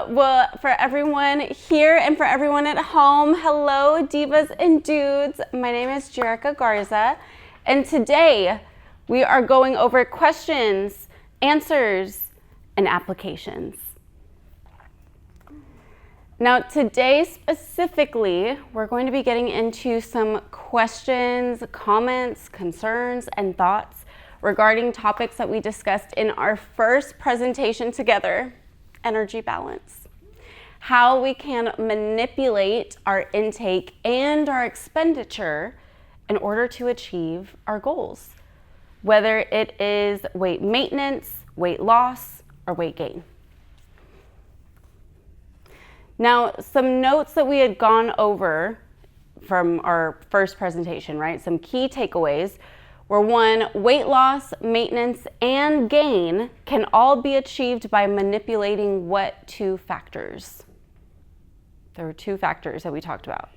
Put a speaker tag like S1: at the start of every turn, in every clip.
S1: Well, for everyone here and for everyone at home, hello, divas and dudes. My name is Jerrica Garza, and today we are going over questions, answers, and applications. Now, today specifically, we're going to be getting into some questions, comments, concerns, and thoughts regarding topics that we discussed in our first presentation together. Energy balance, how we can manipulate our intake and our expenditure in order to achieve our goals, whether it is weight maintenance, weight loss, or weight gain. Now, some notes that we had gone over from our first presentation, right? Some key takeaways where one, weight loss, maintenance, and gain can all be achieved by manipulating what two factors? There were two factors that we talked about.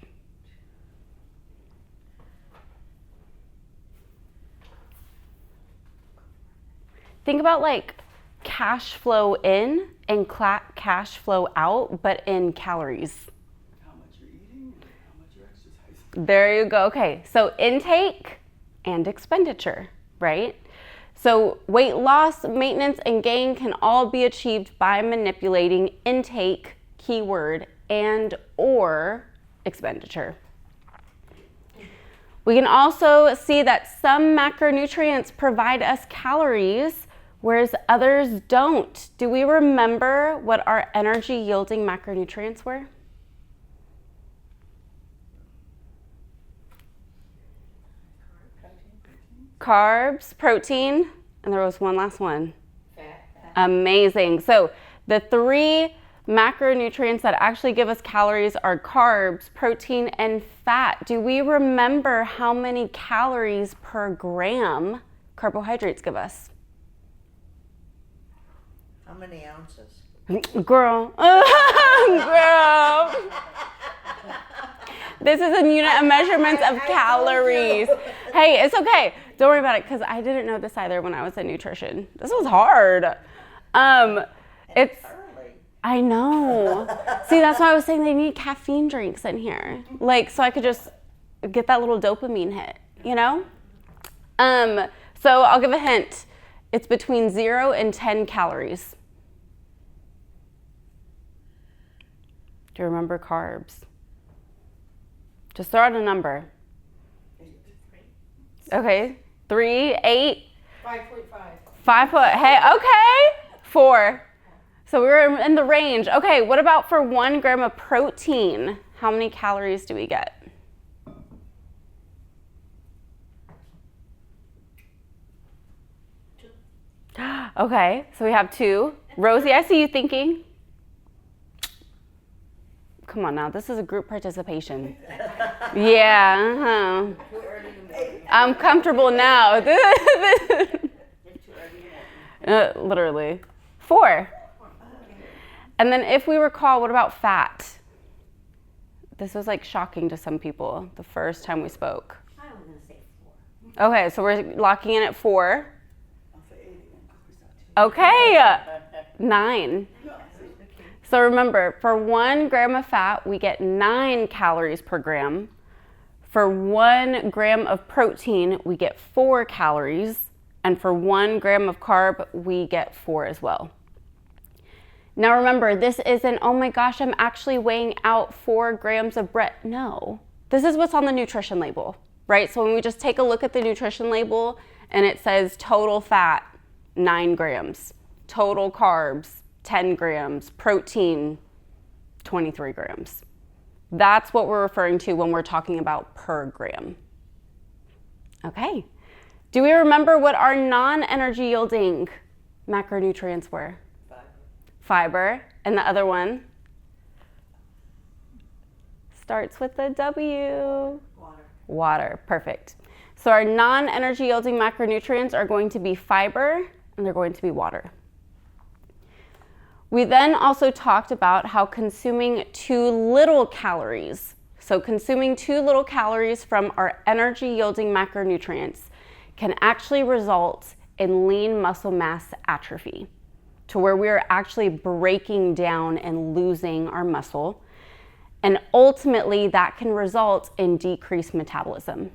S1: Think about like cash flow in and cash flow out, but in calories.
S2: How much you're eating and how much you're exercising.
S1: There you go. Okay, so intake and expenditure, right? So weight loss, maintenance, and gain can all be achieved by manipulating intake, keyword, and or expenditure. We can also see that some macronutrients provide us calories, whereas others don't. Do we remember what our energy yielding macronutrients were? Carbs, protein, and there was one last one. Fat. Amazing. So the three macronutrients that actually give us calories are carbs, protein, and fat. Do we remember how many calories per gram carbohydrates give us?
S3: How many ounces?
S1: Girl. Girl. This is a unit of measurements of calories. Hey, it's okay. Don't worry about it, because I didn't know this either when I was in nutrition. This was hard. It's early. I know. See, that's why I was saying they need caffeine drinks in here. Like, so I could just get that little dopamine hit, you know? So I'll give a hint. It's between 0 and 10 calories. Do you remember carbs? Just throw out a number.
S3: 8.
S1: Okay. 3, 8.
S3: 5.5.
S1: 5 foot. Hey, okay. 4. So we were in the range. Okay, what about for 1 gram of protein? How many calories do we get? Okay, so we have 2. Rosie, I see you thinking. Come on now, this is a group participation. Yeah, I'm comfortable now. Literally. 4. And then if we recall, what about fat? This was like shocking to some people the first time we spoke.
S3: I was going to say 4.
S1: Okay, so we're locking in at 4.
S2: I'll say 8 again.
S1: Okay, 9. So remember, for 1 gram of fat, we get 9 calories per gram. For 1 gram of protein, we get 4 calories. And for 1 gram of carb, we get 4 as well. Now remember, this isn't, oh my gosh, I'm actually weighing out 4 grams of bread. No, this is what's on the nutrition label, right? So when we just take a look at the nutrition label and it says total fat, 9 grams, total carbs, 10 grams, protein, 23 grams. That's what we're referring to when we're talking about per gram. Okay. Do we remember what our non-energy yielding macronutrients were? Fiber. And the other one? Starts with a W. Water. Perfect. So our non-energy yielding macronutrients are going to be fiber and they're going to be water. We then also talked about how consuming too little calories So consuming too little calories from our energy yielding macronutrients can actually result in lean muscle mass atrophy, to where we are actually breaking down and losing our muscle. And ultimately, that can result in decreased metabolism.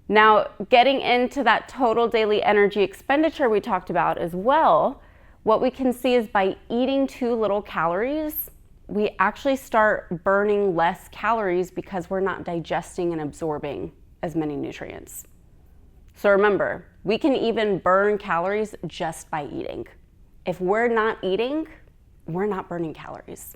S1: Now, getting into that total daily energy expenditure we talked about as well, what we can see is by eating too little calories, we actually start burning less calories because we're not digesting and absorbing as many nutrients. So remember, we can even burn calories just by eating. If we're not eating, we're not burning calories.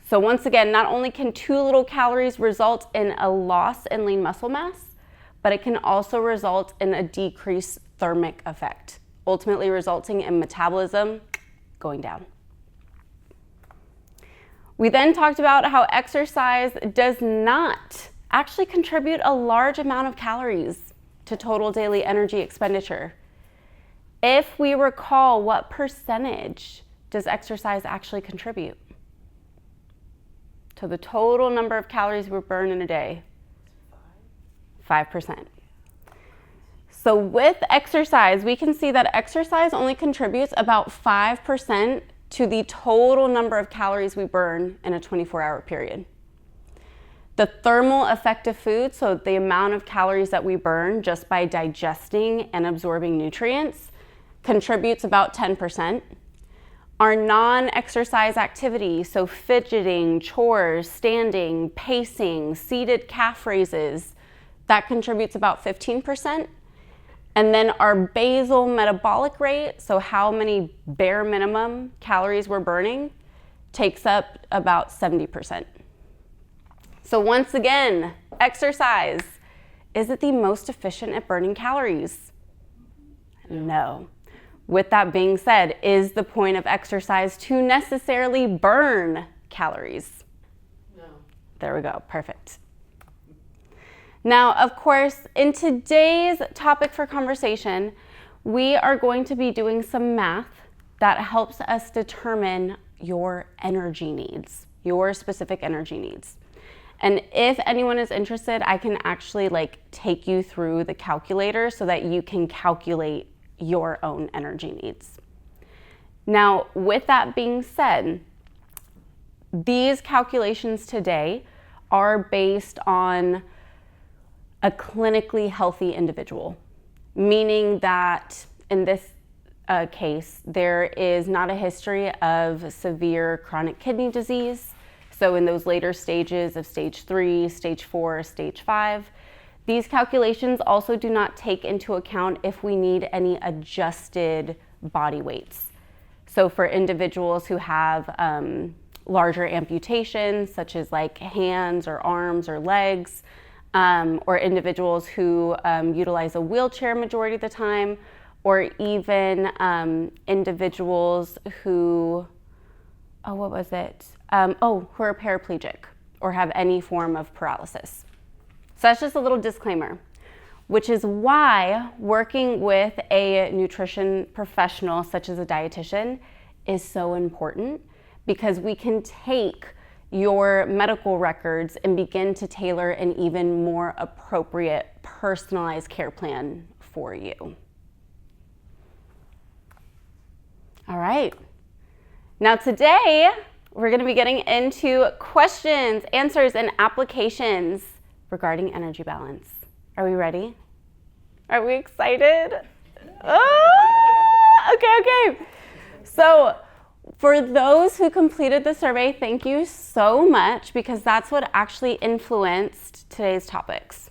S1: So once again, not only can too little calories result in a loss in lean muscle mass, but it can also result in a decreased thermic effect, ultimately resulting in metabolism going down. We then talked about how exercise does not actually contribute a large amount of calories to total daily energy expenditure. If we recall, what percentage does exercise actually contribute to the total number of calories we burn in a day? 5%. So with exercise, we can see that exercise only contributes about 5% to the total number of calories we burn in a 24-hour period. The thermal effect of food, so the amount of calories that we burn just by digesting and absorbing nutrients, contributes about 10%. Our non-exercise activity, so fidgeting, chores, standing, pacing, seated calf raises, that contributes about 15%. And then our basal metabolic rate, so how many bare minimum calories we're burning, takes up about 70%. So once again, exercise, is it the most efficient at burning calories? No. With that being said, is the point of exercise to necessarily burn calories?
S3: No.
S1: There we go, perfect. Now, of course, in today's topic for conversation, we are going to be doing some math that helps us determine your energy needs, your specific energy needs. And if anyone is interested, I can actually take you through the calculator so that you can calculate your own energy needs. Now, with that being said, these calculations today are based on a clinically healthy individual, meaning that in this case, there is not a history of severe chronic kidney disease. So in those later stages of stage 3, stage 4, stage 5, these calculations also do not take into account if we need any adjusted body weights. So for individuals who have larger amputations, such as hands or arms or legs, or individuals who utilize a wheelchair majority of the time, or even individuals who, who are paraplegic or have any form of paralysis. So that's just a little disclaimer, which is why working with a nutrition professional such as a dietitian is so important, because we can take your medical records and begin to tailor an even more appropriate personalized care plan for you. All right. Now today, we're going to be getting into questions, answers, and applications regarding energy balance. Are we ready? Are we excited? Okay. So for those who completed the survey, thank you so much, because that's what actually influenced today's topics.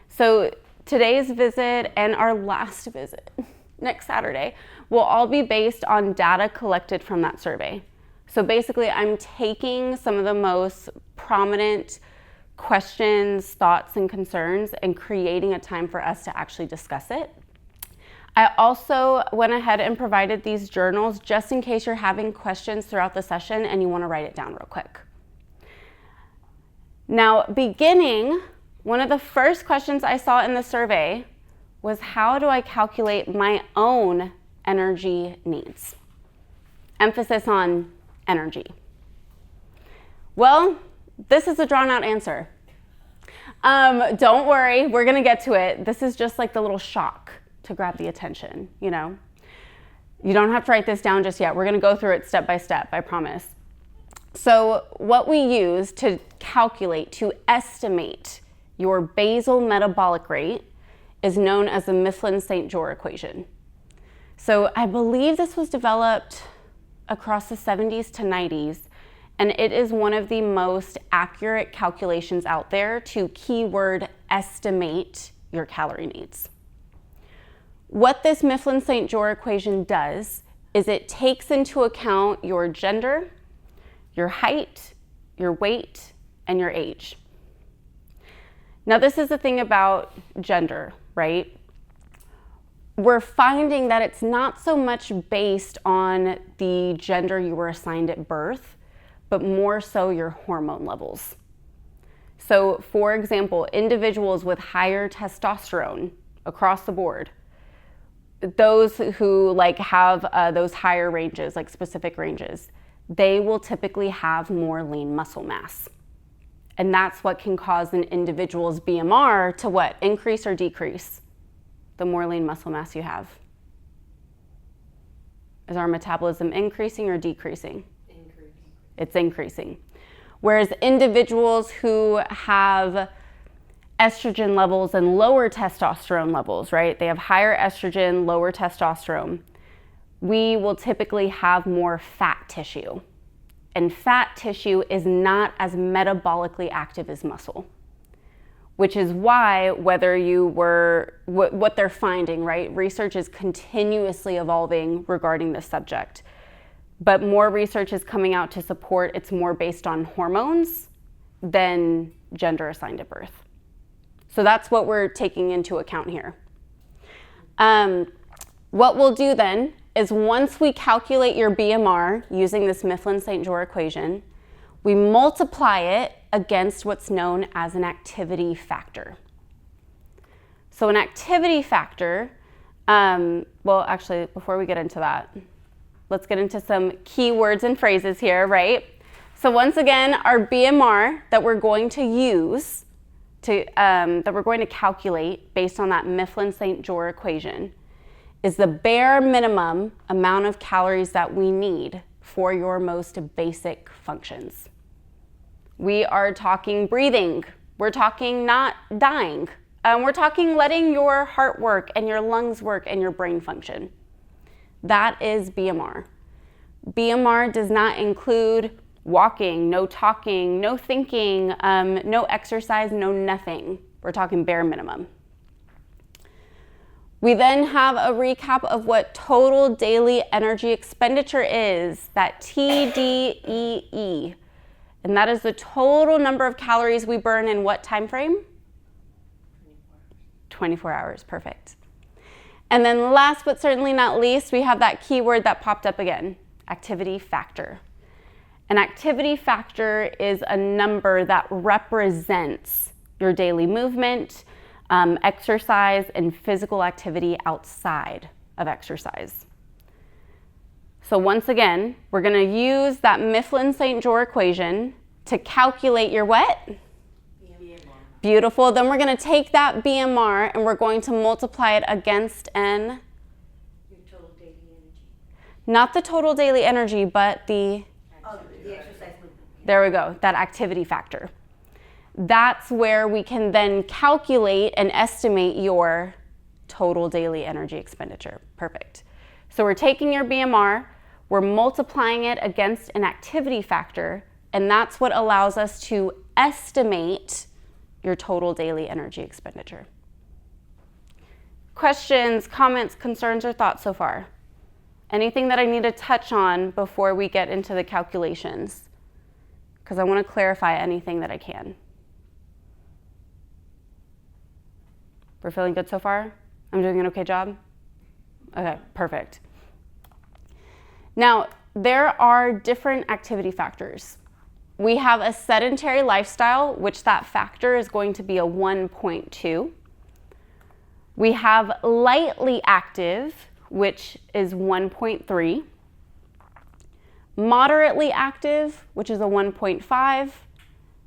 S1: So today's visit and our last visit next Saturday will all be based on data collected from that survey. So basically, I'm taking some of the most prominent questions, thoughts, and concerns and creating a time for us to actually discuss it. I also went ahead and provided these journals just in case you're having questions throughout the session and you want to write it down real quick. Now, beginning, one of the first questions I saw in the survey was, how do I calculate my own energy needs? Emphasis on energy. Well, This is a drawn out answer. Don't worry, we're gonna get to it. This is just like the little shock to grab the attention, you know? You don't have to write this down just yet. We're gonna go through it step by step, I promise. So what we use to calculate, to estimate your basal metabolic rate is known as the Mifflin-St. Jeor equation. So I believe this was developed across the 70s to 90s, and it is one of the most accurate calculations out there to keyword estimate your calorie needs. What this Mifflin-St. Jeor equation does is it takes into account your gender, your height, your weight, and your age. Now, this is the thing about gender, right? We're finding that it's not so much based on the gender you were assigned at birth, but more so your hormone levels. So, for example, individuals with higher testosterone across the board, those who have those higher ranges, like specific ranges, they will typically have more lean muscle mass. And that's what can cause an individual's BMR to what? Increase or decrease? The more lean muscle mass you have. Is our metabolism increasing or decreasing?
S3: Increase.
S1: It's increasing. Whereas individuals who have estrogen levels and lower testosterone levels, right? They have higher estrogen, lower testosterone. We will typically have more fat tissue. And fat tissue is not as metabolically active as muscle, which is why what they're finding, right? Research is continuously evolving regarding this subject, but more research is coming out to support it's more based on hormones than gender assigned at birth. So that's what we're taking into account here. What we'll do then is once we calculate your BMR using this Mifflin-St. Jeor equation, we multiply it against what's known as an activity factor. So an activity factor, well, actually, before we get into that, let's get into some key words and phrases here, right? So once again, our BMR that we're going to use that we're going to calculate based on that Mifflin-St. Jeor equation is the bare minimum amount of calories that we need for your most basic functions. We are talking breathing. We're talking not dying. We're talking letting your heart work and your lungs work and your brain function. That is BMR. BMR does not include walking, no talking, no thinking, no exercise, no nothing. We're talking bare minimum. We then have a recap of what total daily energy expenditure is, that TDEE. And that is the total number of calories we burn in what time frame? 24 hours, perfect. And then last but certainly not least, we have that keyword that popped up again, activity factor. An activity factor is a number that represents your daily movement, exercise, and physical activity outside of exercise. So once again, we're going to use that Mifflin-St. Jeor equation to calculate your what?
S3: BMR.
S1: Beautiful. Then we're going to take that BMR and we're going to multiply it against
S3: Your total daily energy.
S1: not the total daily energy, but the
S3: exercise movement.
S1: there we go, that activity factor. That's where we can then calculate and estimate your total daily energy expenditure. Perfect. So we're taking your BMR, we're multiplying it against an activity factor, and that's what allows us to estimate your total daily energy expenditure. Questions, comments, concerns, or thoughts so far? Anything that I need to touch on before we get into the calculations? Because I want to clarify anything that I can. We're feeling good so far? I'm doing an okay job? Okay, perfect. Now, there are different activity factors. We have a sedentary lifestyle, which that factor is going to be a 1.2. We have lightly active, which is 1.3. Moderately active, which is a 1.5.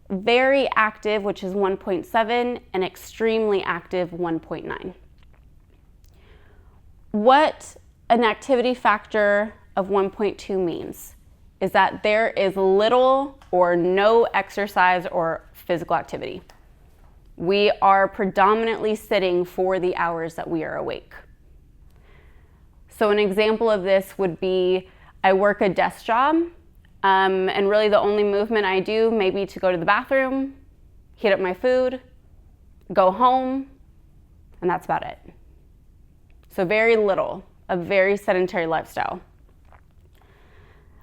S1: very active, which is 1.7, and extremely active, 1.9. What an activity factor of 1.2 means is that there is little or no exercise or physical activity. We are predominantly sitting for the hours that we are awake. So an example of this would be I work a desk job, and really the only movement I do may be to go to the bathroom, heat up my food, go home, and that's about it. So very little, a very sedentary lifestyle.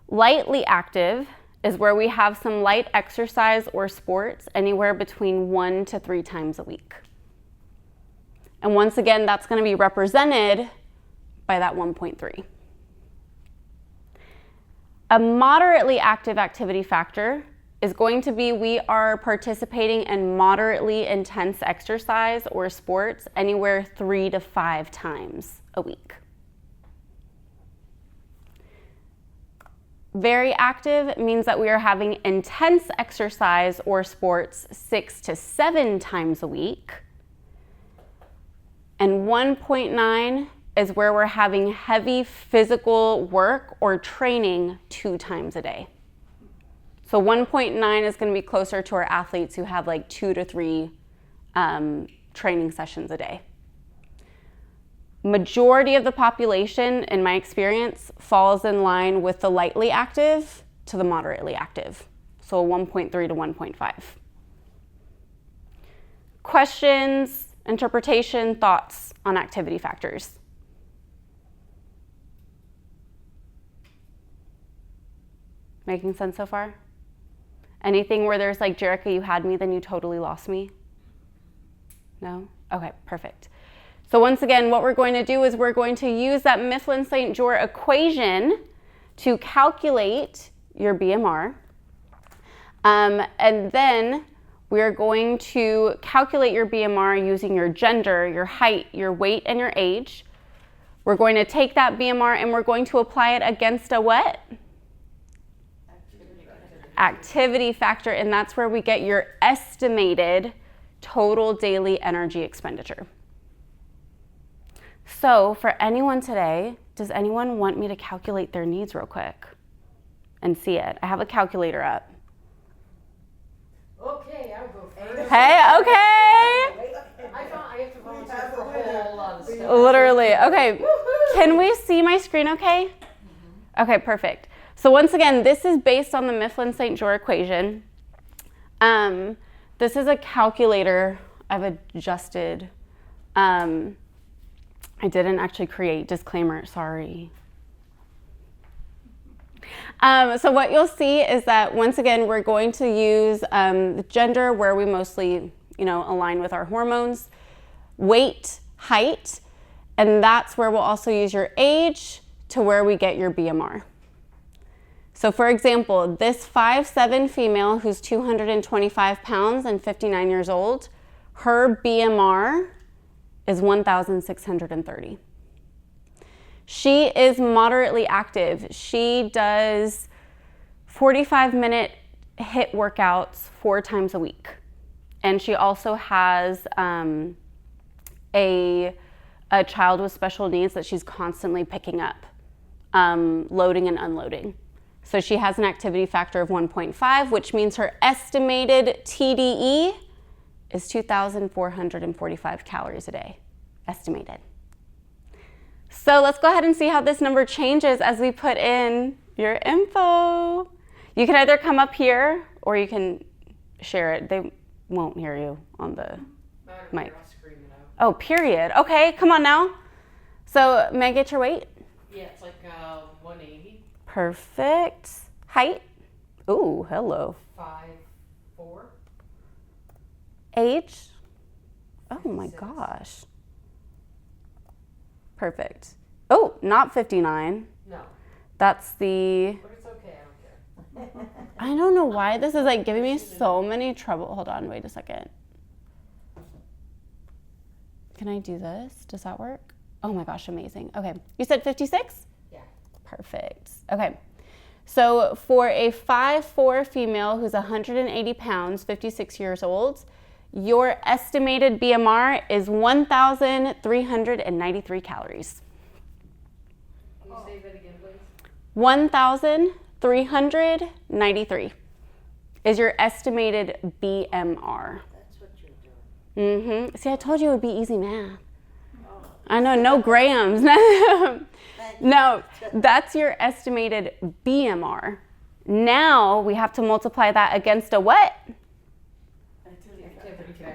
S1: Lightly active is where we have some light exercise or sports anywhere between 1 to 3 times a week. And once again, that's going to be represented by that 1.3. A moderately active activity factor is going to be we are participating in moderately intense exercise or sports anywhere 3 to 5 times a week. Very active means that we are having intense exercise or sports 6 to 7 times a week. And 1.9 is where we're having heavy physical work or training 2 times a day. So 1.9 is going to be closer to our athletes who have like 2 to 3 training sessions a day. Majority of the population, in my experience, falls in line with the lightly active to the moderately active. So 1.3 to 1.5. Questions, interpretation, thoughts on activity factors? Making sense so far? Anything where there's like, Jerrica, you had me, then you totally lost me? No? Okay, perfect. So once again, what we're going to do is we're going to use that Mifflin-St. Jeor equation to calculate your BMR. And then we're going to calculate your BMR using your gender, your height, your weight, and your age. We're going to take that BMR and we're going to apply it against a what? Activity factor, and that's where we get your estimated total daily energy expenditure. So for anyone today, does anyone want me to calculate their needs real quick and see it? I have a calculator up.
S3: Okay, I'll go first.
S1: Hey, okay.
S3: I have to volunteer for a whole lot of stuff.
S1: Literally. Okay. Can we see my screen okay? Mm-hmm. Okay, perfect. So once again, this is based on the Mifflin-St. Jeor equation. This is a calculator I've adjusted. I didn't actually create, disclaimer, sorry. So what you'll see is that once again, we're going to use the gender where we mostly, align with our hormones, weight, height, and that's where we'll also use your age to where we get your BMR. So for example, this 5'7" female who's 225 pounds and 59 years old, her BMR is 1,630. She is moderately active. She does 45-minute HIIT workouts 4 times a week. And she also has a child with special needs that she's constantly picking up, loading and unloading. So she has an activity factor of 1.5, which means her estimated TDE is 2,445 calories a day, estimated. So let's go ahead and see how this number changes as we put in your info. You can either come up here or you can share it. They won't hear you on the mic. Oh, period. Okay, come on now. So may I get your weight?
S4: Yeah, it's like 180.
S1: Perfect. Height? Ooh, hello.
S4: 5'4".
S1: Age? Oh my
S4: 56.
S1: gosh. Perfect. Oh, not 59.
S4: No,
S1: That's the...
S4: but it's okay, I don't care.
S1: I don't know why this is like giving me so many trouble. Hold on, wait a second. Can I do this? Does that work? Oh my gosh, amazing. Okay, you said 56?
S4: Yeah.
S1: Perfect. Okay, So for a 5'4" female who's 180 pounds, 56 years old, your estimated BMR is 1,393 calories.
S4: Can you say that again, please?
S1: 1,393 is your estimated BMR.
S3: That's what you're doing.
S1: See, I told you it would be easy math.
S3: Oh.
S1: I know, no grams. No, that's your estimated BMR. Now we have to multiply that against a what?
S4: Activity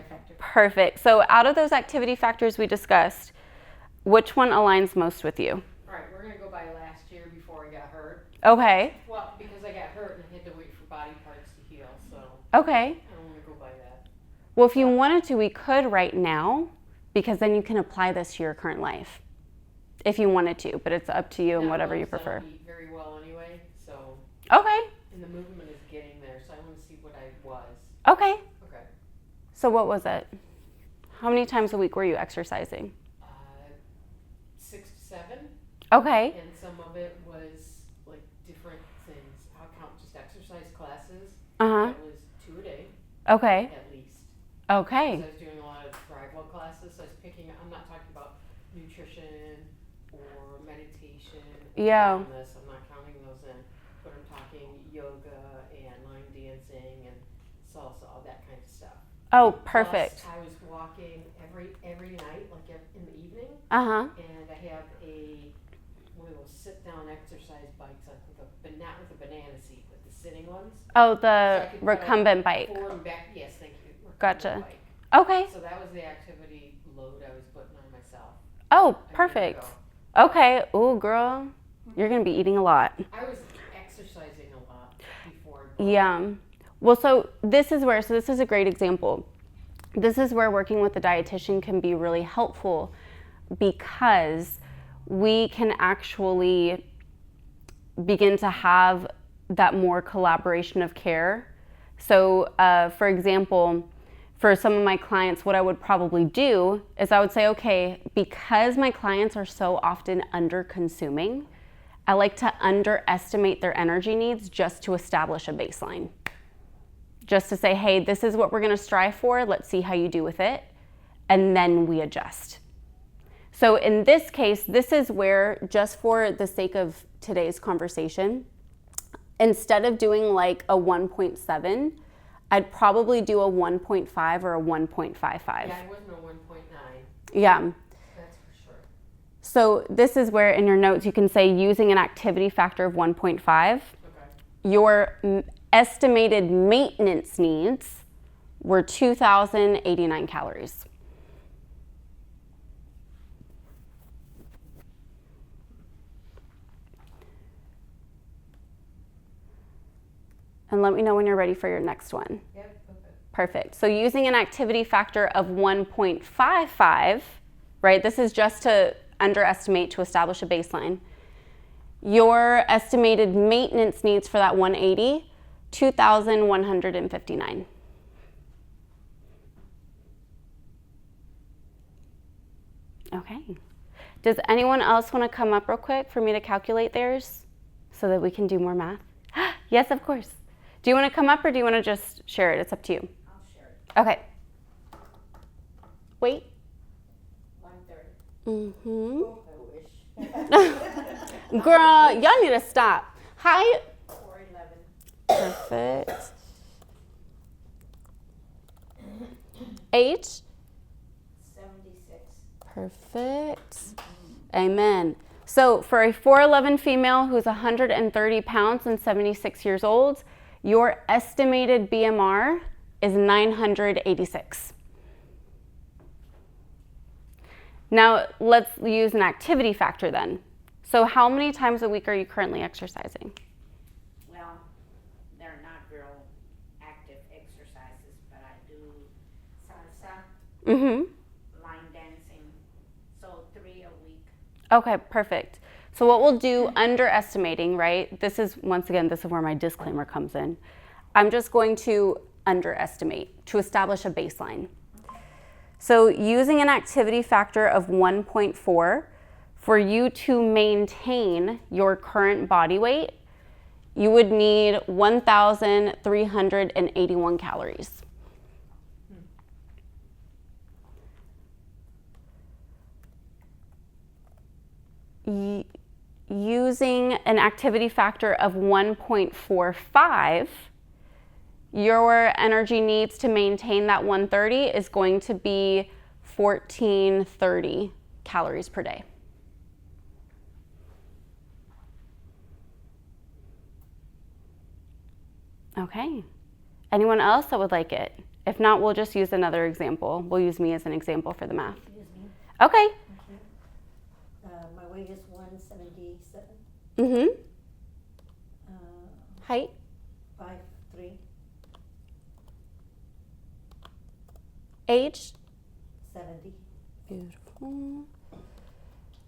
S4: factor.
S1: Perfect. So out of those activity factors we discussed, which one aligns most with you?
S4: All right, we're gonna go by last year before I got hurt.
S1: Okay.
S4: Well, because I got hurt and I had to wait for body parts to heal, so
S1: Okay.
S4: I don't wanna go by that.
S1: Well, if you wanted to, we could right now, because then you can apply this to your current life. If you wanted to, but it's up to you and
S4: Not
S1: whatever
S4: really,
S1: you
S4: 'cause I
S1: prefer.
S4: don't eat very well anyway, so,
S1: Okay.
S4: and the movement is getting there, so I wanna see what I was.
S1: Okay.
S4: Okay.
S1: So what was it? How many times a week were you exercising?
S4: 6 to 7,
S1: Okay.
S4: and some of it was like different things. I'll count just exercise classes.
S1: Uh-huh.
S4: That was 2 a day,
S1: Okay.
S4: at least.
S1: Okay.
S4: So I was doing a lot of tribal classes, so I was picking, I'm not talking about nutrition or meditation.
S1: Yeah.
S4: On this, I'm not counting those in, but I'm talking yoga and line dancing and salsa, all that kind of stuff.
S1: Oh, perfect.
S4: Plus, I was walking every night, like in the evening,
S1: Uh-huh.
S4: and I have one of those sit-down exercise bikes, not with a banana seat, but the sitting ones.
S1: Oh,
S4: So
S1: the
S4: I could
S1: recumbent bike.
S4: Forward and back, yes, thank you. recumbent
S1: Gotcha.
S4: bike.
S1: Okay.
S4: So that was the activity load I was putting on myself.
S1: Oh,
S4: a year
S1: perfect.
S4: ago.
S1: Okay. Ooh, girl, you're going to be eating a lot.
S4: I was exercising a lot before.
S1: Yeah. Well, so this is a great example. This is where working with a dietitian can be really helpful because we can actually begin to have that more collaboration of care. So, for example, for some of my clients, what I would probably do is I would say, okay, because my clients are so often under consuming, I like to underestimate their energy needs just to establish a baseline. Just to say, hey, this is what we're gonna strive for, let's see how you do with it, and then we adjust. So in this case, this is where, just for the sake of today's conversation, instead of doing like a 1.7, I'd probably do a 1.5 or a 1.55.
S4: Yeah, I wasn't a 1.9,
S1: Yeah.
S4: that's for sure.
S1: So this is where in your notes you can say using an activity factor of 1.5,
S4: Okay.
S1: your estimated maintenance needs were 2,089 calories. And let me know when you're ready for your next one.
S4: Yep, okay.
S1: Perfect. So using an activity factor of 1.55, right? This is just to underestimate to establish a baseline. Your estimated maintenance needs for that 180, 2,159. Okay. Does anyone else want to come up real quick for me to calculate theirs so that we can do more math? Yes, of course. Do you want to come up or do you want to just share it? It's up to you.
S3: I'll share it.
S1: Okay. Wait.
S3: 1:30.
S1: Mm-hmm.
S3: I wish.
S1: Girl, y'all need to stop. Height.
S3: 4'11".
S1: Perfect. Age.
S3: 76.
S1: Perfect. Amen. So for a 4'11" female who's 130 pounds and 76 years old, your estimated BMR is 986. Now let's use an activity factor then. So how many times a week are you currently exercising?
S3: Well, they're not real active exercises, but I do salsa,
S1: Mm-hmm.
S3: line dancing, so 3 a week.
S1: Okay, perfect. So what we'll do, underestimating, right? This is, once again, this is where my disclaimer comes in. I'm just going to underestimate to establish a baseline. So using an activity factor of 1.4, for you to maintain your current body weight, you would need 1,381 calories. Using an activity factor of 1.45, your energy needs to maintain that 130 is going to be 1,430 calories per day. Okay. Anyone else that would like it? If not, we'll just use another example. We'll use me as an example for the math.
S5: Excuse me.
S1: Okay.
S5: My weight is 177.
S1: Mm-hmm.
S5: Uh,
S1: Height?
S5: 5'3".
S1: Age?
S5: 70.
S1: Beautiful.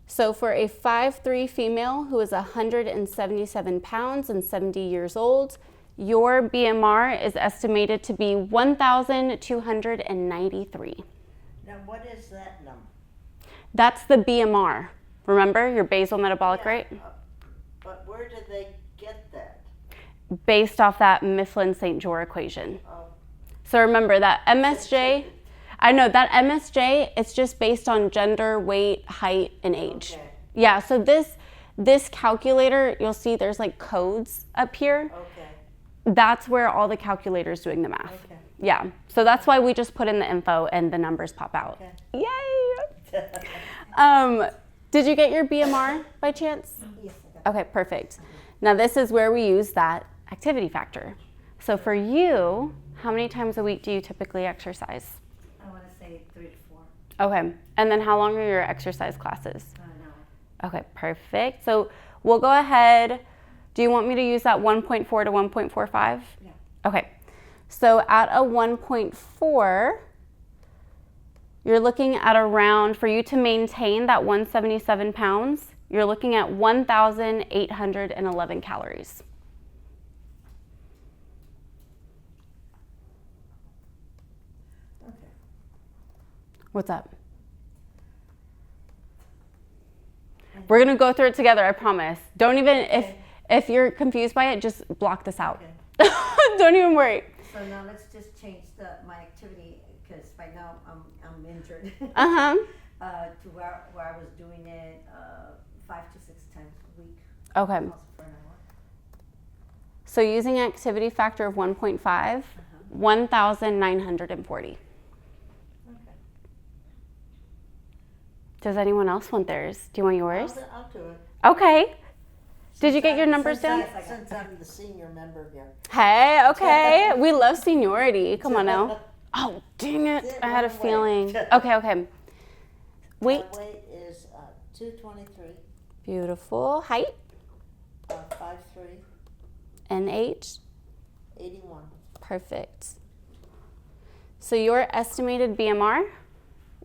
S1: So for a 5'3" female who is 177 pounds and 70 years old, your BMR is estimated to be 1,293.
S6: Now, what is that number?
S1: That's the BMR. Remember your basal metabolic rate?
S6: But where did they get that?
S1: Based off that Mifflin-St. Jean equation.
S6: Oh,
S1: So remember that MSJ, I know that MSJ, it's just based on gender, weight, height, and age.
S6: okay,
S1: Yeah, so this calculator, you'll see there's like codes up here.
S6: okay,
S1: That's where all the calculators doing the math.
S6: okay.
S1: Yeah, so that's why we just put in the info and the numbers pop out.
S6: Okay.
S1: Yay! Did you get your BMR by chance?
S5: Yes, I got
S1: Okay, perfect. Now this is where we use that activity factor. So for you, how many times a week do you typically exercise?
S5: I want to say 3 to 4.
S1: Okay, and then how long are your exercise classes?
S5: No.
S1: Okay, perfect. So we'll go ahead. Do you want me to use that 1.4 to 1.45?
S5: Yeah.
S1: Okay, so at a 1.4, you're looking at around, for you to maintain that 177 pounds, you're looking at 1,811 calories.
S5: Okay.
S1: What's up? We're gonna go through it together, I promise. Don't even, if you're confused by it, just block this out.
S5: Okay.
S1: Don't even worry.
S5: So now let's just change my activity because right now I'm injured.
S1: Uh-huh.
S5: To where I was doing it 5 to 6 times a week.
S1: Okay.
S5: Also for an hour.
S1: So using activity factor of 1.5, 1,940.
S5: Okay.
S1: Does anyone else want theirs? Do you want yours?
S6: I'll do it.
S1: Okay. Did you get your numbers down?
S6: Since I'm the senior member here.
S1: Hey, okay. We love seniority. Come on now. Oh, dang it. I had a
S6: Wait.
S1: feeling. Okay. Weight.
S6: My weight is 223,
S1: Beautiful. Height
S6: 5'3",
S1: and age.
S6: 81.
S1: Perfect. So your estimated BMR,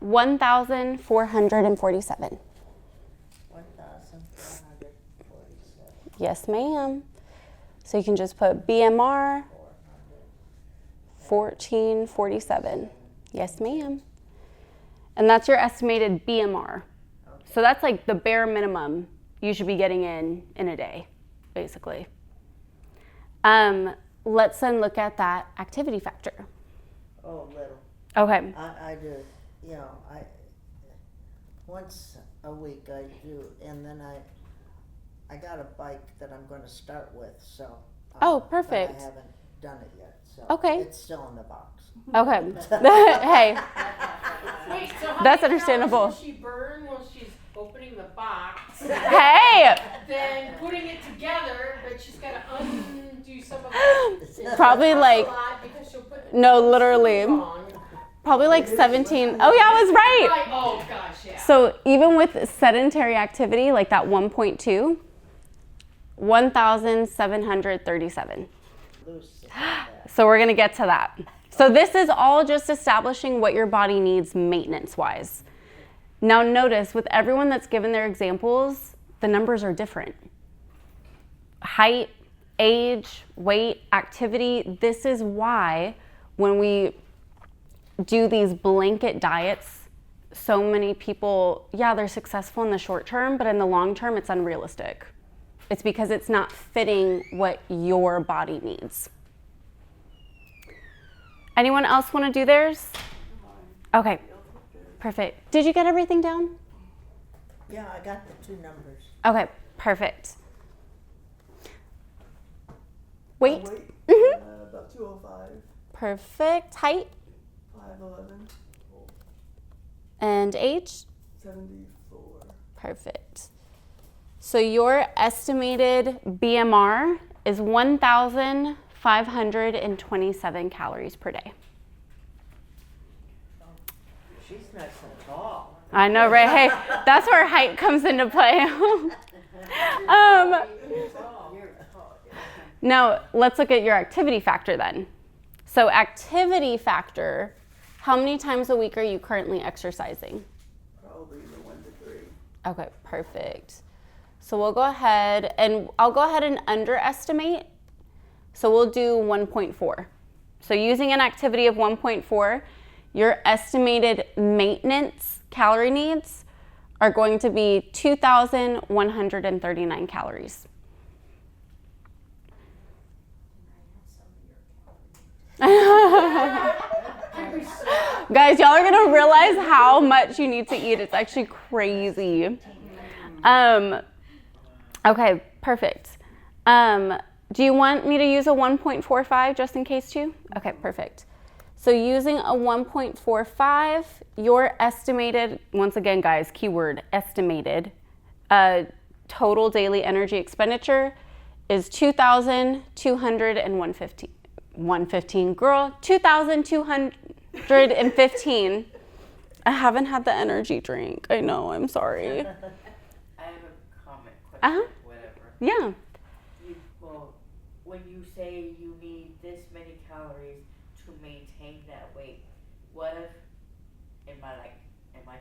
S1: 1,447.
S6: 1,447.
S1: Yes, ma'am. So you can just put BMR 1447. Yes, ma'am. And that's your estimated BMR. So that's like the bare minimum you should be getting in a day, basically. Let's then look at that activity factor.
S6: Oh, little.
S1: Okay.
S6: I do, once a week I do, and then I got a bike that I'm gonna start with, so.
S1: Oh,
S6: but
S1: perfect.
S6: I haven't done it yet, so.
S1: Okay.
S6: It's still in the box.
S1: Okay. Hey,
S4: Wait, so how
S1: That's
S4: many
S1: understandable.
S4: calories will she burn while she's opening the box,
S1: hey!
S4: then putting it together, but she's gotta undo some of it?
S1: Probably
S4: That's
S1: like,
S4: a lot because she'll put
S1: no, literally,
S4: wrong.
S1: probably like 17. Oh yeah, I was right.
S4: Right, oh gosh, yeah.
S1: So even with sedentary activity, like that 1.2, 1,737.
S6: Loose.
S1: So we're gonna get to that. So this is all just establishing what your body needs maintenance-wise. Now notice, with everyone that's given their examples, the numbers are different. Height, age, weight, activity, this is why when we do these blanket diets, so many people, yeah, they're successful in the short term, but in the long term, it's unrealistic It's because it's not fitting what your body needs. Anyone else want to do theirs? Okay, perfect. Did you get everything down?
S6: Yeah, I got the 2 numbers.
S1: Okay, perfect. Weight?
S2: Weight,
S1: Mhm.
S2: about 205,
S1: Perfect. Height
S2: 5'11",
S1: and age?
S2: 74.
S1: Perfect. So your estimated BMR is 1,527 calories per day.
S3: She's nice and tall.
S1: I know, right? Hey, that's where height comes into play. Now, let's look at your activity factor then. So activity factor, how many times a week are you currently exercising?
S2: Probably the 1 to 3.
S1: Okay, perfect. So we'll go ahead and I'll go ahead and underestimate. So we'll do 1.4. So using an activity of 1.4, your estimated maintenance calorie needs are going to be 2,139 calories. Guys, y'all are gonna realize how much you need to eat. It's actually crazy. Okay, perfect. Do you want me to use a 1.45 just in case too? Okay, perfect. So using a 1.45, your estimated, once again guys, keyword estimated, total daily energy expenditure is 2,215. Girl, 2,215. I haven't had the energy drink. I know, I'm sorry.
S7: I have a comment, question,
S1: Uh-huh.
S7: whatever.
S1: Yeah.
S7: Well, when you say you need this many calories to maintain that weight, what if, in my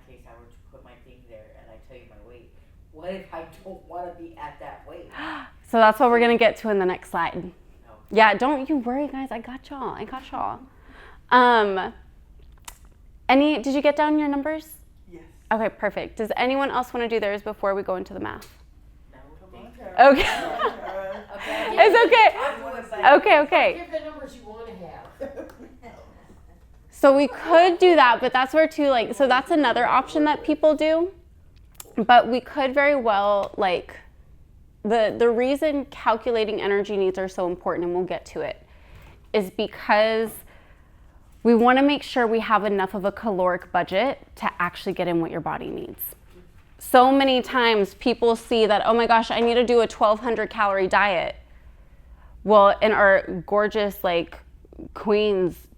S7: case, I were to put my thing there and I tell you my weight, what if I don't want to be at that weight?
S1: So that's what we're gonna get to in the next slide.
S7: No.
S1: Yeah, don't you worry, guys. I got y'all. Did you get down your numbers?
S2: Yes.
S1: Okay, perfect. Does anyone else want to do theirs before we go into the math?
S7: No, thank you.
S1: Okay.
S7: Okay.
S1: It's okay.
S7: I'll do it by-
S1: Okay.
S3: Give the numbers you want to have.
S1: So we could do that, but that's where so that's another option that people do. But we could very well, the reason calculating energy needs are so important, and we'll get to it, is because we want to make sure we have enough of a caloric budget to actually get in what your body needs. So many times people see that, oh my gosh, I need to do a 1,200 calorie diet. Well, in our gorgeous,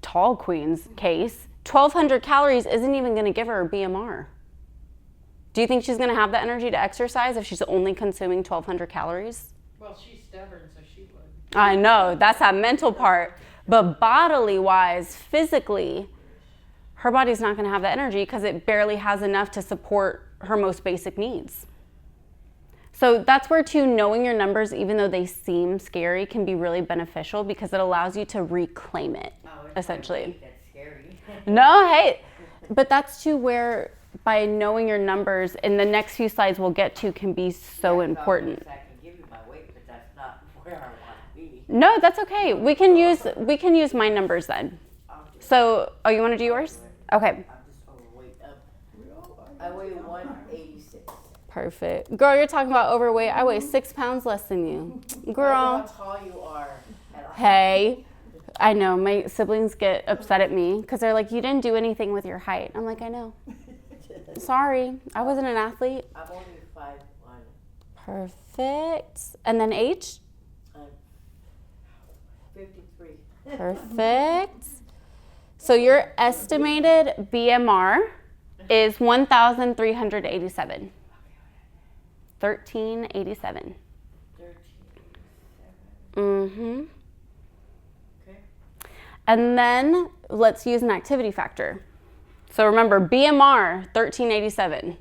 S1: tall queen's case, 1,200 calories isn't even going to give her a BMR. Do you think she's going to have the energy to exercise if she's only consuming 1,200 calories?
S3: Well, she's stubborn, so she would.
S1: I know, that's that mental part. But bodily wise, physically, her body's not going to have the energy because it barely has enough to support her most basic needs. So that's where knowing your numbers, even though they seem scary, can be really beneficial because it allows you to reclaim it,
S7: Oh, it's
S1: essentially.
S7: my weight that's scary.
S1: No, hey, but that's where by knowing your numbers in the next few slides we'll get to can be so important.
S7: I can give you my weight, but that's not where I want to be.
S1: No, that's okay. We can use my numbers then.
S7: I'll do it.
S1: So, you want to do yours? Okay,
S7: I'm just overweight. I weigh 186.
S1: perfect. Girl, you're talking about overweight. I weigh 6 pounds less than you.
S7: I know how
S1: Girl,
S7: tall you are. And
S1: hey. I know, my siblings get upset at me because they're like, you didn't do anything with your height. I'm like, I know. Sorry, I wasn't an athlete.
S7: I'm only 5'1".
S1: Perfect. And then age?
S7: I'm 53.
S1: Perfect. So your estimated BMR is 1,387. 1387.
S7: 13.
S1: Mm-hmm.
S7: Okay.
S1: And then let's use an activity factor. So remember, BMR, 1387.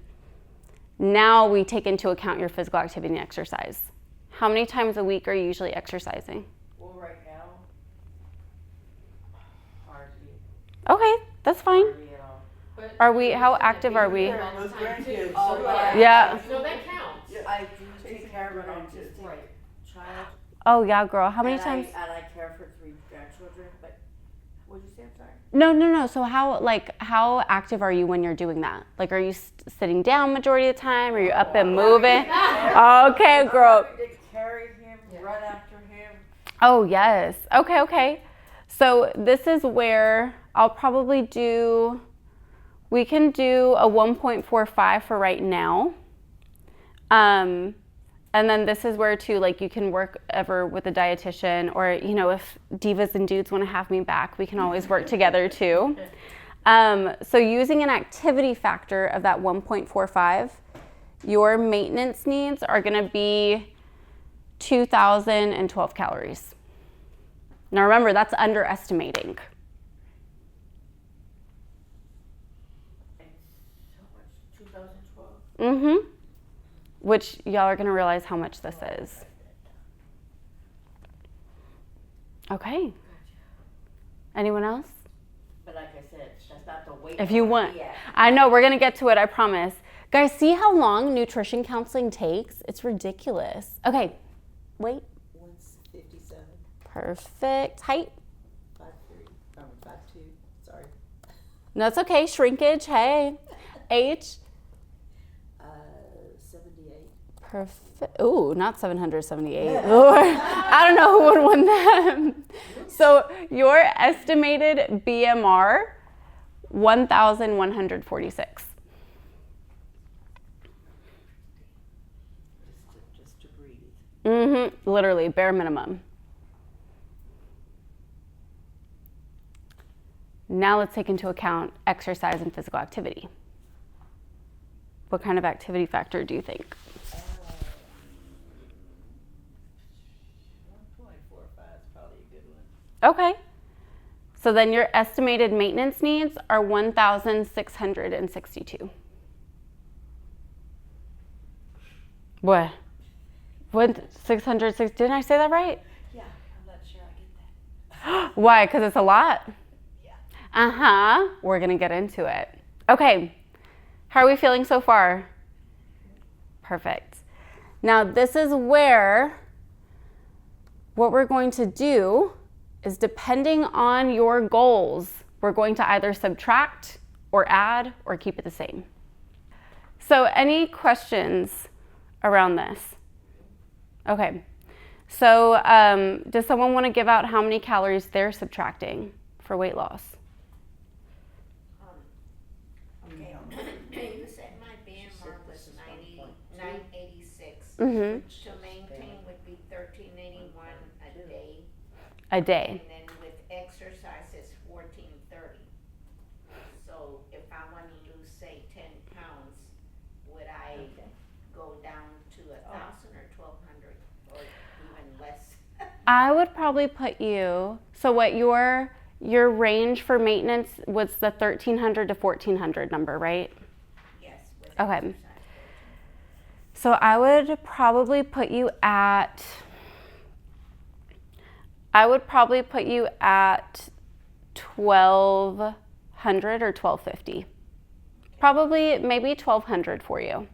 S1: Now we take into account your physical activity and exercise. How many times a week are you usually exercising?
S7: Well, right now, hardly.
S1: Okay, that's fine.
S7: Hardly at all.
S3: But
S1: How active are we?
S2: Those grandkids.
S7: Oh,
S1: Yeah.
S3: No, that counts.
S7: I do take care of it. I'm just taking
S1: Oh yeah, girl. How many
S7: and
S1: times?
S7: And I care for 3 grandchildren, but what'd you say? I'm sorry.
S1: No. So how active are you when you're doing that? Like, are you sitting down majority of the time? Are you up and moving? Okay, girl.
S7: I'm having to carry him, run after him.
S1: Oh yes. Okay. So this is where I'll probably do. We can do a 1.45 for right now. And then this is where too, like, you can work ever with a dietitian, or, you know, if divas and dudes want to have me back, we can always work together too. So using an activity factor of that 1.45, your maintenance needs are going to be 2,012 calories. Now remember, that's underestimating.
S7: And so much, 2012.
S1: Mm-hmm. Which y'all are going to realize how much this is. Okay. Anyone else?
S7: But like I said, that's not the weight.
S1: If you want.
S7: Yeah.
S1: I know, we're going to get to it, I promise. Guys, see how long nutrition counseling takes? It's ridiculous. Okay. Weight.
S6: 157,
S1: Perfect. Height.
S6: 5'3", 5'2", sorry.
S1: No, it's okay. Shrinkage. Hey. Age.
S6: 78.
S1: Perfect. Ooh, not 778. Lord, I don't know who would win that. So your estimated BMR, 1,146.
S6: Just to breathe.
S1: Mm-hmm. Literally, bare minimum. Now let's take into account exercise and physical activity. What kind of activity factor do you think?
S6: 1.45 is probably a good one.
S1: Okay. So then your estimated maintenance needs are 1,662. What? What? 660? Didn't I say that right?
S6: Yeah, I'm not sure I get that.
S1: Why? Because it's a lot?
S6: Yeah.
S1: Uh-huh. We're going to get into it. Okay. How are we feeling so far? Perfect. Now, this is where what we're going to do is, depending on your goals, we're going to either subtract or add or keep it the same. So any questions around this? Okay. So does someone want to give out how many calories they're subtracting for weight loss?
S8: Okay, you said my BMR was 986.
S1: Mm-hmm.
S8: To maintain would be 1381 a day.
S1: A day.
S8: And then with exercise it's 1430. So if I want to lose, say, 10 pounds, would I go down to 1,000 or 1,200 or even less?
S1: I would probably put you, so what your range for maintenance was the 1,300 to 1,400 number, right?
S8: Yes. With
S1: Okay.
S8: exercise.
S1: So I would probably put you at 1,200 or 1,250. Probably maybe 1,200 for you.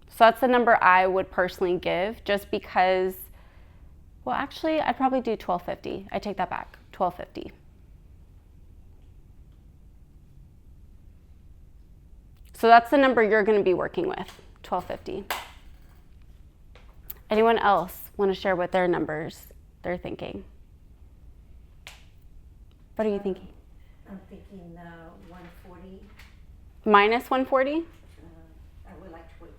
S1: So that's the number I would personally give, just because, well, actually, I'd probably do 1,250. I take that back, 1,250. So that's the number you're going to be working with, 1,250. Anyone else want to share what their numbers they're thinking? What are you thinking?
S5: I'm thinking 140.
S1: Minus 140?
S5: I would like to wait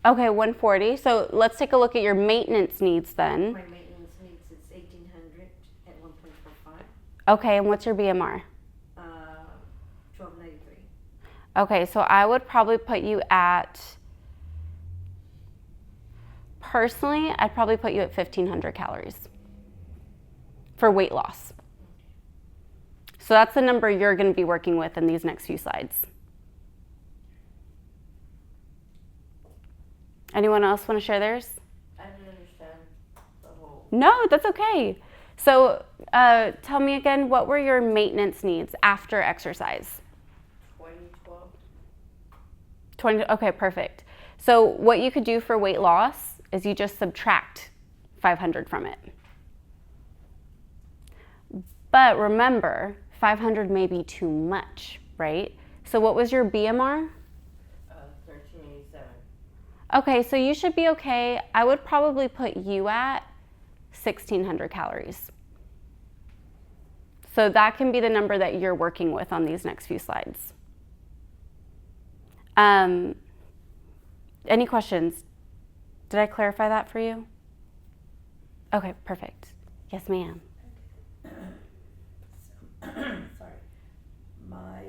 S5: 140.
S1: Okay, 140. So let's take a look at your maintenance needs then.
S5: My maintenance needs is 1,800 at 1.45.
S1: Okay, and what's your BMR?
S5: 1293.
S1: Okay, so I would probably put you at, personally, I'd probably put you at 1,500 calories for weight loss. So that's the number you're going to be working with in these next few slides. Anyone else want to share theirs?
S7: I didn't understand the whole.
S1: No, that's okay. So tell me again, what were your maintenance needs after exercise?
S7: 2012.
S1: 20, okay, perfect. So what you could do for weight loss is you just subtract 500 from it. But remember, 500 may be too much, right? So what was your BMR?
S7: 1387.
S1: Okay, so you should be okay. I would probably put you at 1,600 calories. So that can be the number that you're working with on these next few slides. Any questions? Did I clarify that for you? Okay, perfect. Yes, ma'am.
S9: Sorry, my,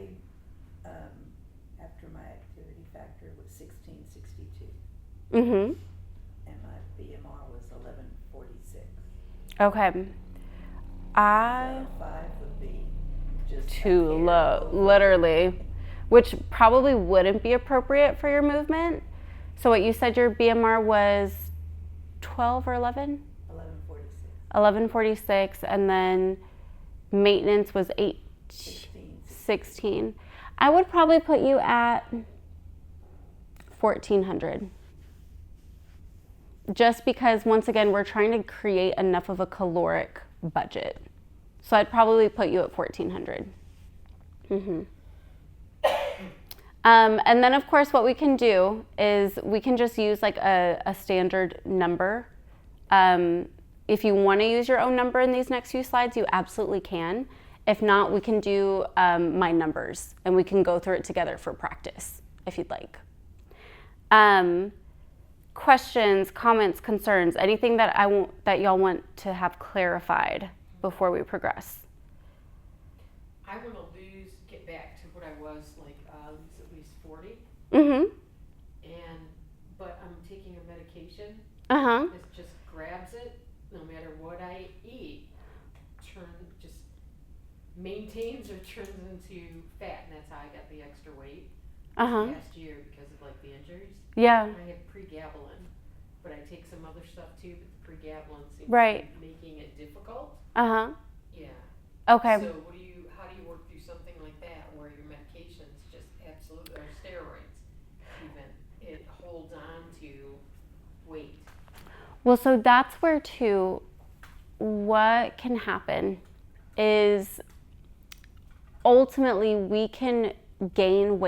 S9: after my activity factor was 1662,
S1: Mm-hmm.
S9: and my BMR was 1146.
S1: Okay.
S9: So 5 would be just a
S1: Too
S9: hair
S1: low,
S9: over.
S1: literally, which probably wouldn't be appropriate for your movement. So what you said your BMR was 12 or 11?
S9: 1146.
S1: 1146, and then maintenance was
S9: 16.
S1: 16. I would probably put you at 1,400. Just because, once again, we're trying to create enough of a caloric budget. So I'd probably put you at 1,400. Mm-hmm. And then, of course, what we can do is we can just use like a standard number. If you want to use your own number in these next few slides, you absolutely can. If not, we can do my numbers, and we can go through it together for practice, if you'd like. Questions, comments, concerns, anything that that y'all want to have clarified before we progress?
S4: I want to get back to what I was like, at least 40.
S1: Mm-hmm.
S4: But I'm taking a medication
S1: Uh-huh.
S4: that just grabs it, no matter what I eat, just maintains or turns into fat, and that's how I got the extra weight
S1: Uh-huh.
S4: last year because of like the injuries.
S1: Yeah.
S4: I have pregabalin, but I take some other stuff too, but the pregabalin seems
S1: Right.
S4: to be making it difficult.
S1: Uh-huh.
S4: Yeah.
S1: Okay.
S4: So how do you work through something like that where your medications just absolutely, or steroids even, it holds on to weight?
S1: Well, so that's where too, what can happen is ultimately we can gain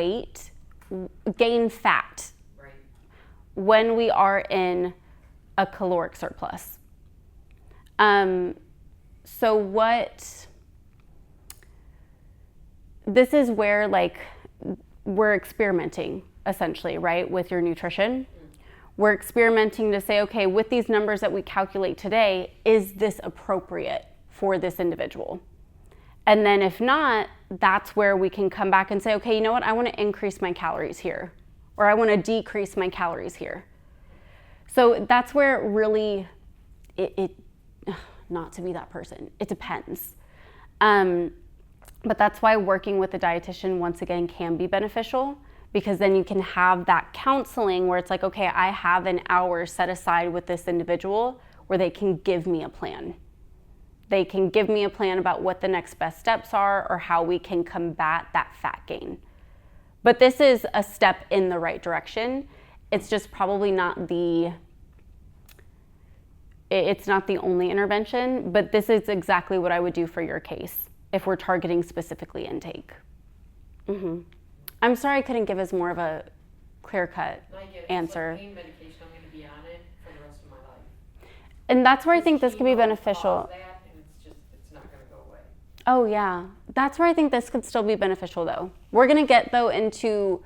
S1: fat
S4: Right.
S1: when we are in a caloric surplus. So this is where like we're experimenting essentially, right, with your nutrition. We're experimenting to say, okay, with these numbers that we calculate today, is this appropriate for this individual? And then if not, that's where we can come back and say, okay, you know what? I want to increase my calories here, or I want to decrease my calories here. So that's where it really, not to be that person, it depends. But that's why working with a dietitian, once again, can be beneficial, because then you can have that counseling where it's like, okay, I have an hour set aside with this individual where they can give me a plan. They can give me a plan about what the next best steps are or how we can combat that fat gain. But this is a step in the right direction. It's just probably not it's not the only intervention, but this is exactly what I would do for your case if we're targeting specifically intake. Mm-hmm. I'm sorry I couldn't give us more of a clear-cut
S4: I get it.
S1: answer.
S4: It's like pain medication, I'm going to be on it for the rest of my life.
S1: And that's where I think this could be
S4: Chemo
S1: beneficial.
S4: causes that, and it's not going to go away.
S1: Oh yeah, that's where I think this could still be beneficial though. We're gonna get though into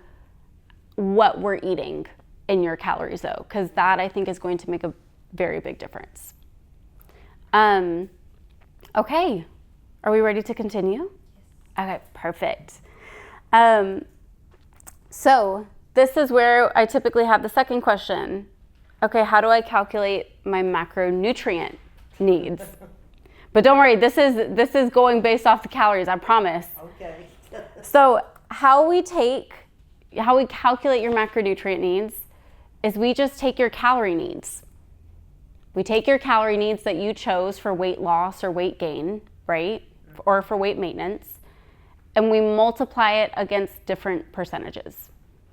S1: what we're eating in your calories though, because that I think is going to make a very big difference. Okay, are we ready to continue? Yes. Okay, perfect. So this is where I typically have the second question. Okay, how do I calculate my macronutrient needs? But don't worry, this is going based off the calories, I promise.
S6: Okay.
S1: So how we calculate your macronutrient needs is we just take your calorie needs. We take your calorie needs that you chose for weight loss or weight gain, right? Or for weight maintenance, and we multiply it against different percentages.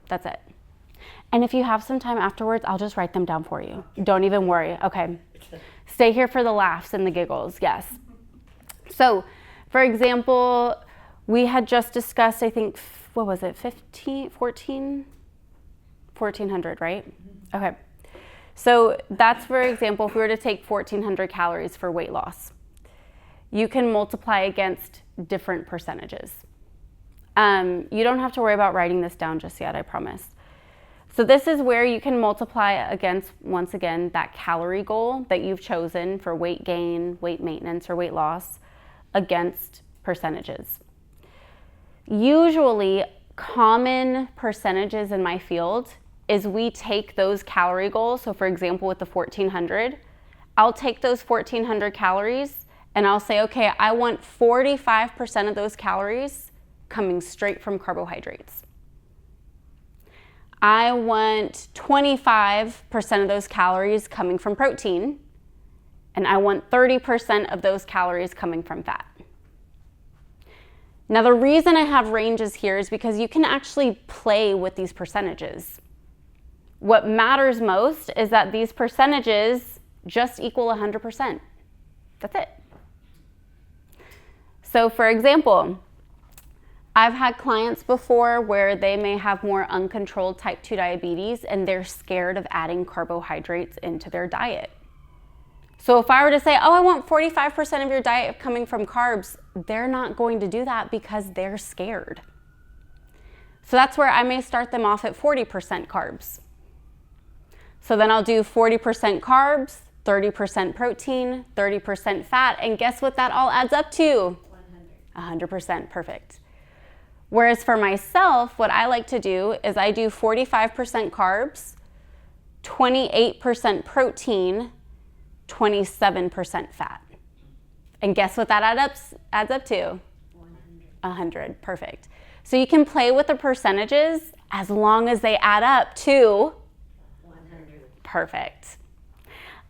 S1: That's it. And if you have some time afterwards, I'll just write them down for you. Don't even worry, okay? Stay here for the laughs and the giggles, yes. So, for example, we had just discussed, I think, what was it, 1400, right? Okay. So that's, for example, if we were to take 1400 calories for weight loss, you can multiply against different percentages. You don't have to worry about writing this down just yet, I promise. So this is where you can multiply against, once again, that calorie goal that you've chosen for weight gain, weight maintenance, or weight loss against percentages. Usually, common percentages in my field is we take those calorie goals. So for example, with the 1400, I'll take those 1400 calories and I'll say, okay, I want 45% of those calories coming straight from carbohydrates. I want 25% of those calories coming from protein, and I want 30% of those calories coming from fat. Now, the reason I have ranges here is because you can actually play with these percentages. What matters most is that these percentages just equal 100%. That's it. So, for example, I've had clients before where they may have more uncontrolled type 2 diabetes and they're scared of adding carbohydrates into their diet. So if I were to say, oh, I want 45% of your diet coming from carbs, they're not going to do that because they're scared. So that's where I may start them off at 40% carbs. So then I'll do 40% carbs, 30% protein, 30% fat, and guess what that all adds up to? 100%, perfect. Whereas for myself, what I like to do is I do 45% carbs, 28% protein, 27% fat. And guess what that adds up to? 100, perfect. So you can play with the percentages as long as they add up to
S5: 100.
S1: Perfect.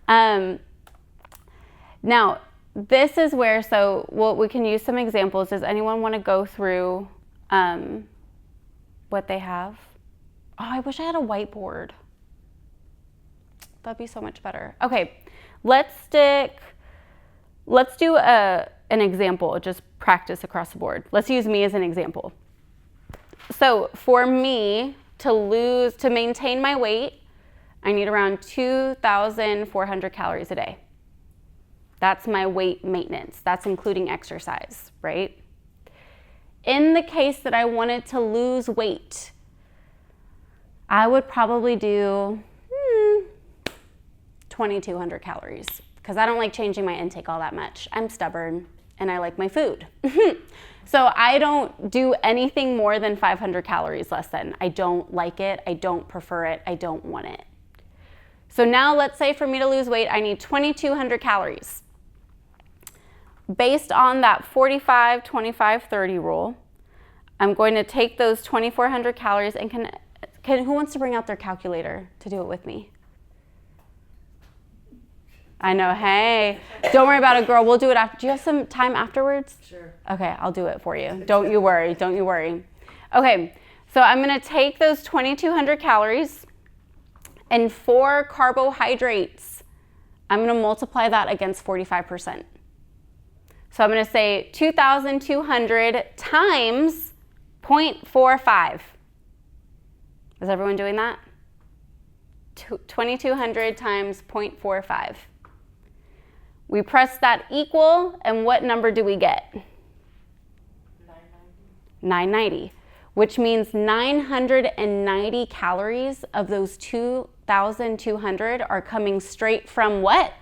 S1: Now, this is where, we can use some examples. Does anyone want to go through what they have? Oh, I wish I had a whiteboard. That'd be so much better. Okay, let's do an example, just practice across the board. Let's use me as an example. So for me to maintain my weight, I need around 2,400 calories a day. That's my weight maintenance. That's including exercise, right? In the case that I wanted to lose weight, I would probably do 2,200 calories because I don't like changing my intake all that much. I'm stubborn and I like my food. So I don't do anything more than 500 calories less than. I don't like it, I don't prefer it, I don't want it. So now let's say for me to lose weight, I need 2,200 calories. Based on that 45, 25, 30 rule, I'm going to take those 2,400 calories and who wants to bring out their calculator to do it with me? I know, hey, don't worry about it, girl. We'll do it after. Do you have some time afterwards?
S9: Sure.
S1: Okay, I'll do it for you. Don't you worry, don't you worry. Okay, so I'm gonna take those 2,200 calories and for carbohydrates, I'm gonna multiply that against 45%. So I'm gonna say 2,200 times 0.45. Is everyone doing that? 2,200 times 0.45. We press that equal, and what number do we get? 990, which means 990 calories of those 2,200 are coming straight from what?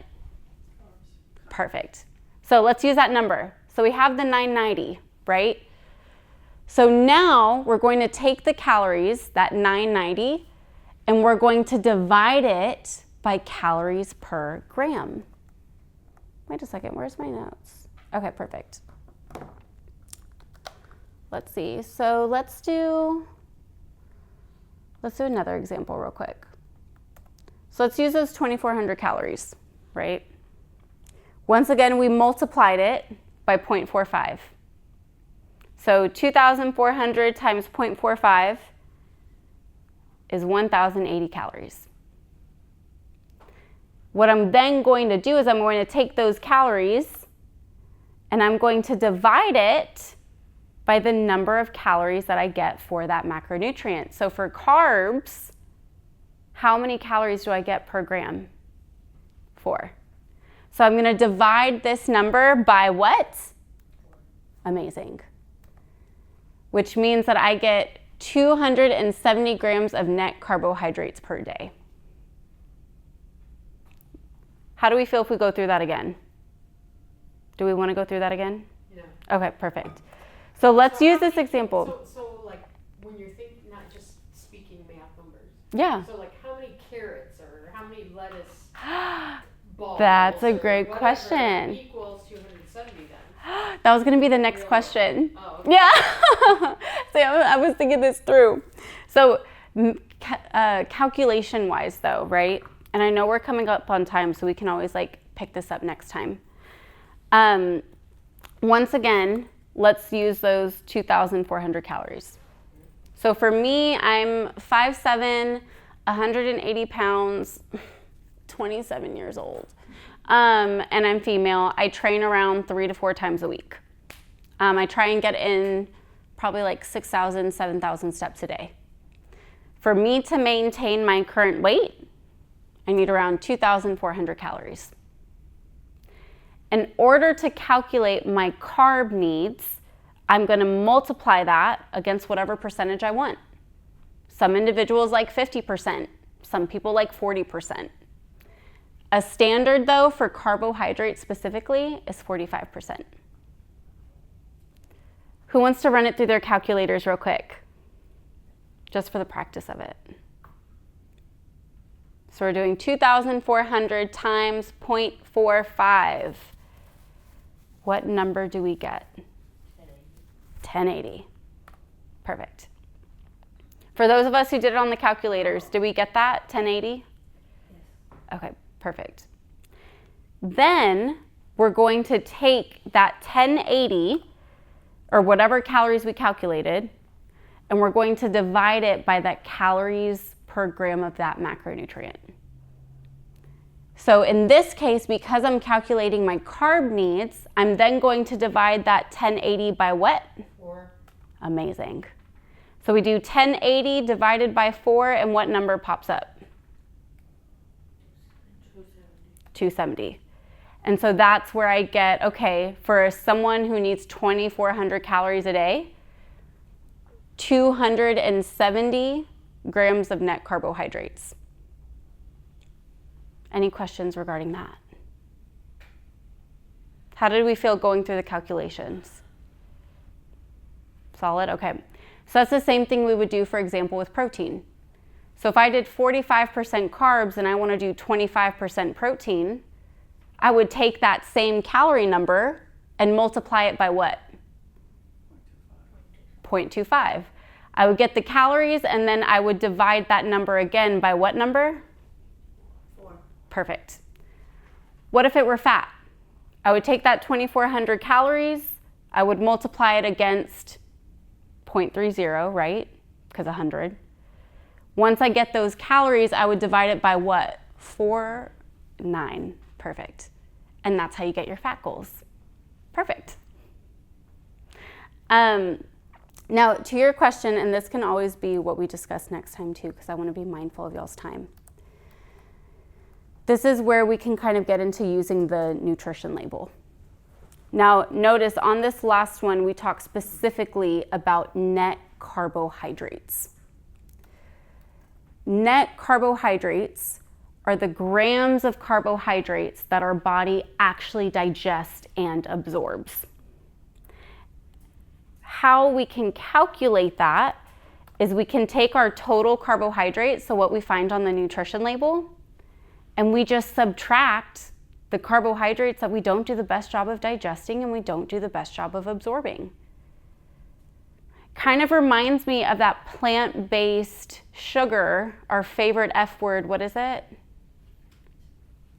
S1: Perfect. So let's use that number. So we have the 990, right? So now we're going to take the calories, that 990, and we're going to divide it by calories per gram. Wait a second, where's my notes? Okay, perfect. Let's see, so let's do another example real quick. So let's use those 2,400 calories, right? Once again, we multiplied it by 0.45. So 2,400 times 0.45 is 1,080 calories. What I'm then going to do is I'm going to take those calories and I'm going to divide it by the number of calories that I get for that macronutrient. So for carbs, how many calories do I get per gram? 4. So I'm going to divide this number by what? Amazing. Which means that I get 270 grams of net carbohydrates per day. How do we feel if we go through that again? Do we want to go through that again?
S4: No.
S1: Okay, perfect. So let's use this example.
S4: So like when you're thinking, not just speaking math numbers.
S1: Yeah.
S4: So like how many carrots or how many lettuce balls?
S1: That's a
S4: or
S1: great
S4: whatever
S1: question.
S4: Equals 270 then.
S1: That was going to be the next question.
S4: Oh, okay.
S1: Yeah. So I was thinking this through. So calculation-wise though, right? And I know we're coming up on time, so we can always like pick this up next time. Once again, let's use those 2,400 calories. So for me, I'm 5'7", 180 pounds, 27 years old. And I'm female. I train around 3 to 4 times a week. I try and get in probably like 6,000, 7,000 steps a day. For me to maintain my current weight, I need around 2,400 calories. In order to calculate my carb needs, I'm going to multiply that against whatever percentage I want. Some individuals like 50%, some people like 40%. A standard though for carbohydrates specifically is 45%. Who wants to run it through their calculators real quick? Just for the practice of it. So we're doing 2,400 times 0.45. What number do we get? 1080. Perfect. For those of us who did it on the calculators, did we get that, 1080? Yes. Okay, perfect. Then we're going to take that 1080, or whatever calories we calculated, and we're going to divide it by that calories per gram of that macronutrient. So in this case, because I'm calculating my carb needs, I'm then going to divide that 1080 by what?
S4: 4.
S1: Amazing. So we do 1080 divided by 4, and what number pops up? 270. And so that's where I get, okay, for someone who needs 2,400 calories a day, 270 grams of net carbohydrates. Any questions regarding that? How did we feel going through the calculations? Solid? Okay. So that's the same thing we would do, for example, with protein. So if I did 45% carbs and I want to do 25% protein, I would take that same calorie number and multiply it by what? 0.25. I would get the calories and then I would divide that number again by what number?
S5: 4.
S1: Perfect. What if it were fat? I would take that 2,400 calories, I would multiply it against 0.30, right? Because 100. Once I get those calories, I would divide it by what? 9. Perfect. And that's how you get your fat goals. Perfect. Now, to your question, and this can always be what we discuss next time too, because I want to be mindful of y'all's time. This is where we can kind of get into using the nutrition label. Now, notice on this last one, we talk specifically about net carbohydrates. Net carbohydrates are the grams of carbohydrates that our body actually digests and absorbs. How we can calculate that is we can take our total carbohydrates, so what we find on the nutrition label, and we just subtract the carbohydrates that we don't do the best job of digesting and we don't do the best job of absorbing. Kind of reminds me of that plant-based sugar, our favorite F word. What is it?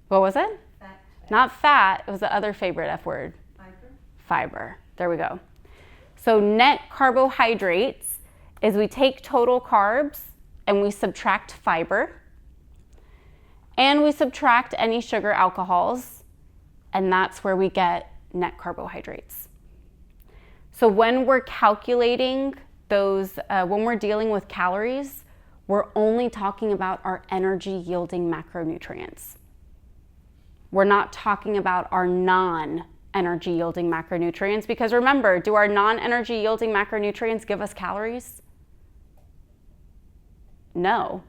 S1: What was it?
S5: Fat.
S1: Not fat, it was the other favorite F word.
S5: Fiber.
S1: Fiber. There we go. So net carbohydrates is we take total carbs and we subtract fiber. and we subtract any sugar alcohols, and that's where we get net carbohydrates. So when we're calculating those, when we're dealing with calories, we're only talking about our energy yielding macronutrients. We're not talking about our non-energy yielding macronutrients, because remember, do our non-energy yielding macronutrients give us calories? No.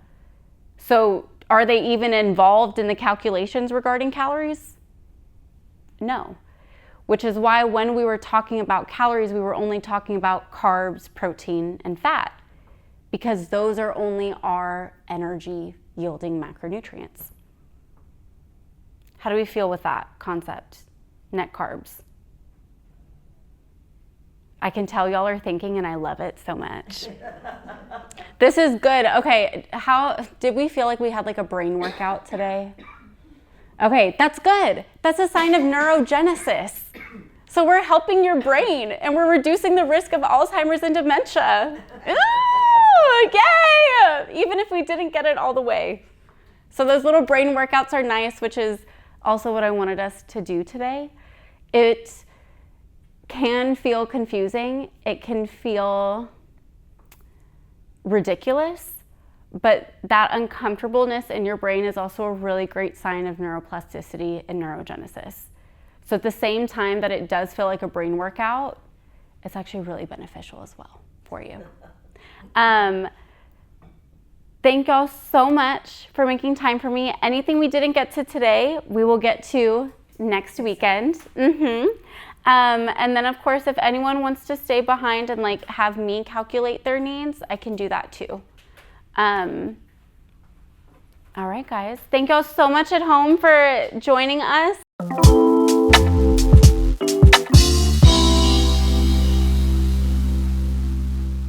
S1: So are they even involved in the calculations regarding calories? No. Which is why when we were talking about calories, we were only talking about carbs, protein, and fat, because those are only our energy yielding macronutrients. How do we feel with that concept? Net carbs. I can tell y'all are thinking, and I love it so much. This is good. Okay, how did we feel like we had like a brain workout today? Okay, that's good. That's a sign of neurogenesis. So we're helping your brain, and we're reducing the risk of Alzheimer's and dementia. Ooh, yay! Even if we didn't get it all the way. So those little brain workouts are nice, which is also what I wanted us to do today. It can feel confusing. It can feel ridiculous, but that uncomfortableness in your brain is also a really great sign of neuroplasticity and neurogenesis. So at the same time that it does feel like a brain workout, it's actually really beneficial as well for you. Thank y'all so much for making time for me. Anything we didn't get to today, we will get to next weekend. And then of course, if anyone wants to stay behind and like have me calculate their needs, I can do that too. All right, guys. Thank y'all so much at home for joining us.